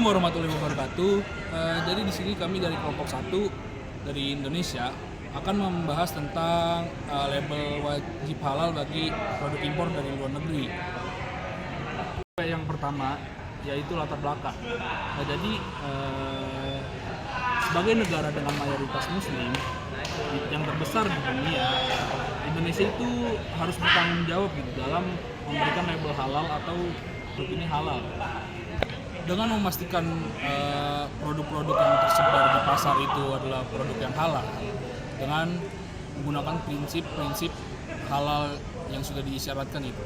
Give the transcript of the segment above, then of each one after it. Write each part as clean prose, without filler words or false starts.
Assalamualaikum warahmatullahi wabarakatuh. Jadi di sini kami dari kelompok 1 dari Indonesia akan membahas tentang label wajib halal bagi produk impor dari luar negeri. Yang pertama yaitu latar belakang. Jadi sebagai negara dengan mayoritas Muslim yang terbesar di dunia, Indonesia itu harus bertanggung jawab gitu dalam memberikan label halal atau produk ini halal. Dengan memastikan produk-produk yang tersebar di pasar itu adalah produk yang halal dengan menggunakan prinsip-prinsip halal yang sudah disyaratkan itu.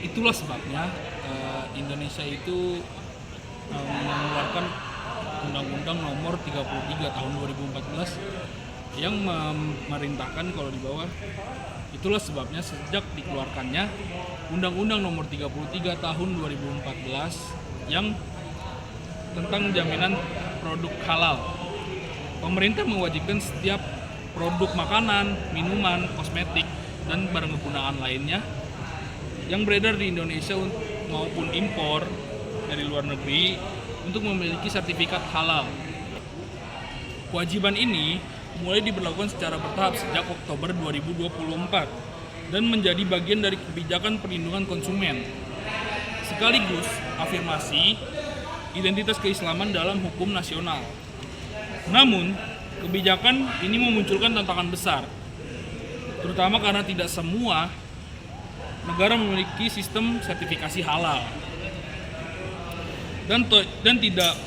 Itulah sebabnya Indonesia itu mengeluarkan Undang-Undang Nomor 33 Tahun 2014 yang memerintahkan kalau di bawah. Itulah sebabnya sejak dikeluarkannya Undang-Undang Nomor 33 Tahun 2014 yang tentang jaminan produk halal. Pemerintah mewajibkan setiap produk makanan, minuman, kosmetik, dan barang kegunaan lainnya yang beredar di Indonesia maupun impor dari luar negeri untuk memiliki sertifikat halal. Kewajiban ini mulai diberlakukan secara bertahap sejak Oktober 2024 dan menjadi bagian dari kebijakan perlindungan konsumen, sekaligus afirmasi identitas keislaman dalam hukum nasional. Namun, kebijakan ini memunculkan tantangan besar, terutama karena tidak semua negara memiliki sistem sertifikasi halal. Dan tidak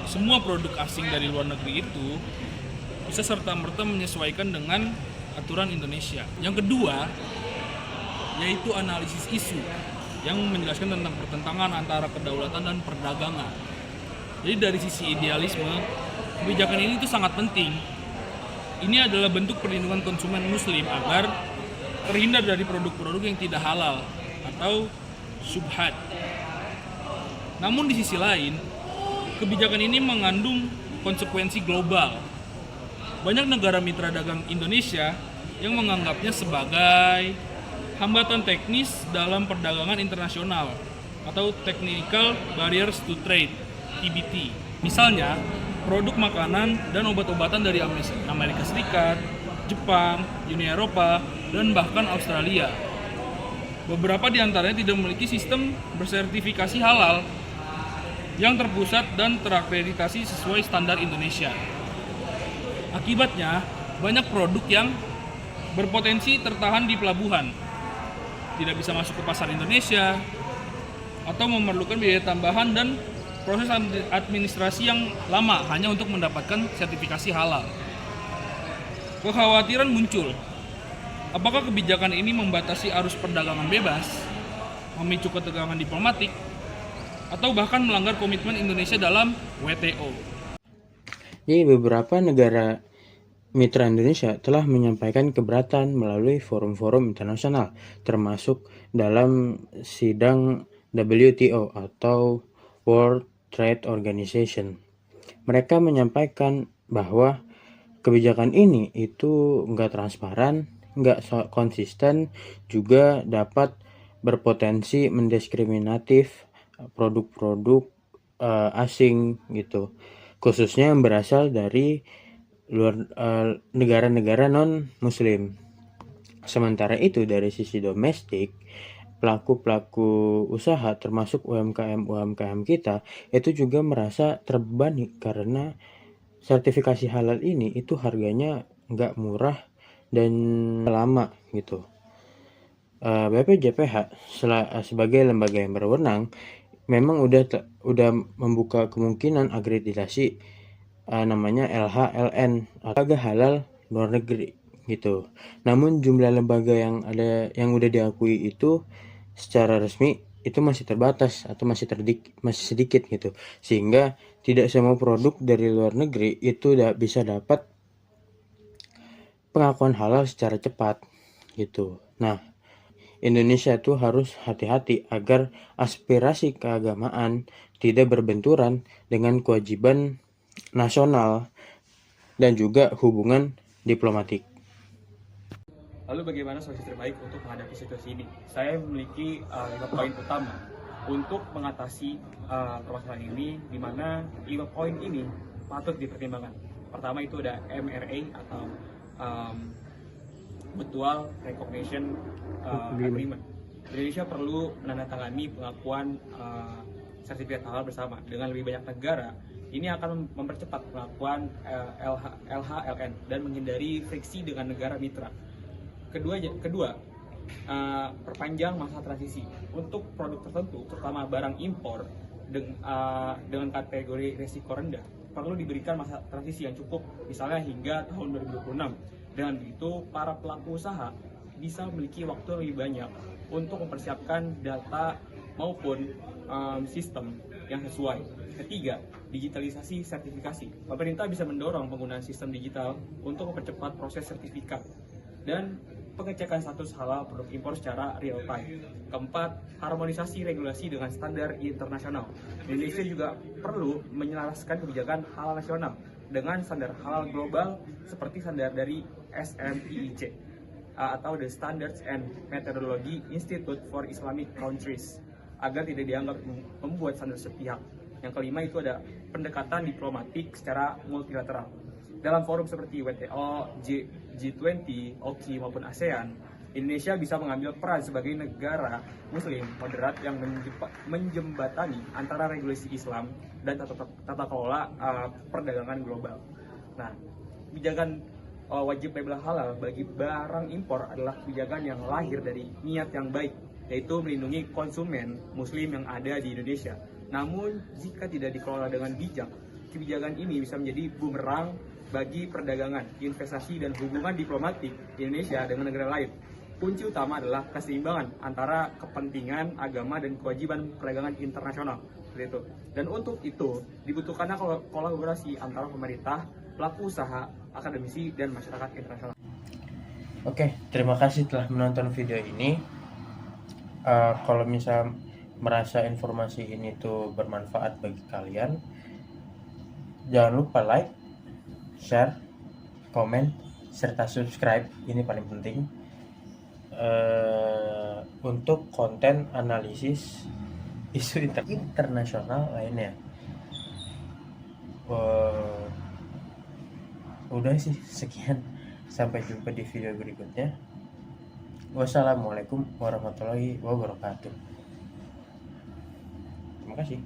semua produk asing dari luar negeri itu bisa serta-merta menyesuaikan dengan aturan Indonesia. Yang kedua, yaitu analisis isu yang menjelaskan tentang pertentangan antara kedaulatan dan perdagangan. Jadi dari sisi idealisme, kebijakan ini itu sangat penting. Ini adalah bentuk perlindungan konsumen muslim agar terhindar dari produk-produk yang tidak halal atau syubhat. Namun di sisi lain, kebijakan ini mengandung konsekuensi global. Banyak negara mitra dagang Indonesia yang menganggapnya sebagai hambatan teknis dalam perdagangan internasional atau Technical Barriers to Trade, TBT. Misalnya, produk makanan dan obat-obatan dari Amerika Serikat, Jepang, Uni Eropa, dan bahkan Australia. Beberapa di antaranya tidak memiliki sistem bersertifikasi halal yang terpusat dan terakreditasi sesuai standar Indonesia. Akibatnya, banyak produk yang berpotensi tertahan di pelabuhan, tidak bisa masuk ke pasar Indonesia, atau memerlukan biaya tambahan dan proses administrasi yang lama hanya untuk mendapatkan sertifikasi halal. Kekhawatiran muncul, apakah kebijakan ini membatasi arus perdagangan bebas, memicu ketegangan diplomatik, atau bahkan melanggar komitmen Indonesia dalam WTO. Jadi beberapa negara mitra Indonesia telah menyampaikan keberatan melalui forum-forum internasional, termasuk dalam sidang WTO atau World Trade Organization. Mereka menyampaikan bahwa kebijakan ini itu nggak transparan, nggak konsisten, juga dapat berpotensi mendiskriminatif produk-produk asing gitu, khususnya yang berasal dari luar negara-negara non-muslim. Sementara itu dari sisi domestik, pelaku-pelaku usaha termasuk UMKM kita itu juga merasa terbebani karena sertifikasi halal ini itu harganya nggak murah dan lama gitu. BPJPH sebagai lembaga yang berwenang memang udah membuka kemungkinan akreditasi namanya LHLN atau lembaga halal luar negeri gitu. Namun jumlah lembaga yang udah diakui itu secara resmi itu masih terbatas atau masih sedikit gitu, sehingga tidak semua produk dari luar negeri itu bisa dapat pengakuan halal secara cepat gitu. Nah, Indonesia tuh harus hati-hati agar aspirasi keagamaan tidak berbenturan dengan kewajiban nasional dan juga hubungan diplomatik. Lalu bagaimana solusi terbaik untuk menghadapi situasi ini? Saya memiliki 5 poin utama. untuk mengatasi permasalahan ini, di mana 5 poin ini patut dipertimbangkan. Pertama itu ada MRA atau Mutual Recognition Agreement. Indonesia perlu menandatangani pengakuan sertifikat halal bersama dengan lebih banyak negara. Ini akan mempercepat pengakuan LHLN dan menghindari friksi dengan negara mitra. Kedua, perpanjang masa transisi untuk produk tertentu, terutama barang impor dengan kategori risiko rendah, perlu diberikan masa transisi yang cukup, misalnya hingga tahun 2026. Dengan begitu, para pelaku usaha bisa memiliki waktu lebih banyak untuk mempersiapkan data maupun sistem yang sesuai. Ketiga, digitalisasi sertifikasi. Pemerintah bisa mendorong penggunaan sistem digital untuk mempercepat proses sertifikat dan pengecekan status halal produk impor secara real time. Keempat, harmonisasi regulasi dengan standar internasional. Indonesia juga perlu menyelaraskan kebijakan halal nasional dengan standar halal global seperti standar dari SMIIC atau The Standards and Methodology Institute for Islamic Countries agar tidak dianggap membuat standar sepihak. Yang kelima itu ada pendekatan diplomatik secara multilateral. Dalam forum seperti WTO, G20, OKI maupun ASEAN, Indonesia bisa mengambil peran sebagai negara muslim moderat yang menjembatani antara regulasi Islam dan tata kelola perdagangan global. Nah, kebijakan wajib label halal bagi barang impor adalah kebijakan yang lahir dari niat yang baik, yaitu melindungi konsumen muslim yang ada di Indonesia. Namun, jika tidak dikelola dengan bijak, kebijakan ini bisa menjadi bumerang bagi perdagangan, investasi, dan hubungan diplomatik Indonesia dengan negara lain. Kunci utama adalah keseimbangan antara kepentingan, agama, dan kewajiban perdagangan internasional. Seperti itu. Dan untuk itu, dibutuhkannya kolaborasi antara pemerintah, pelaku usaha, akademisi, dan masyarakat internasional. Oke, terima kasih telah menonton video ini. Kalau misal merasa informasi ini tuh bermanfaat bagi kalian, jangan lupa like, share, komen, serta subscribe. Ini paling penting untuk konten analisis isu internasional lainnya. Udah sih, sekian. Sampai jumpa di video berikutnya. Wassalamualaikum warahmatullahi wabarakatuh. Terima kasih.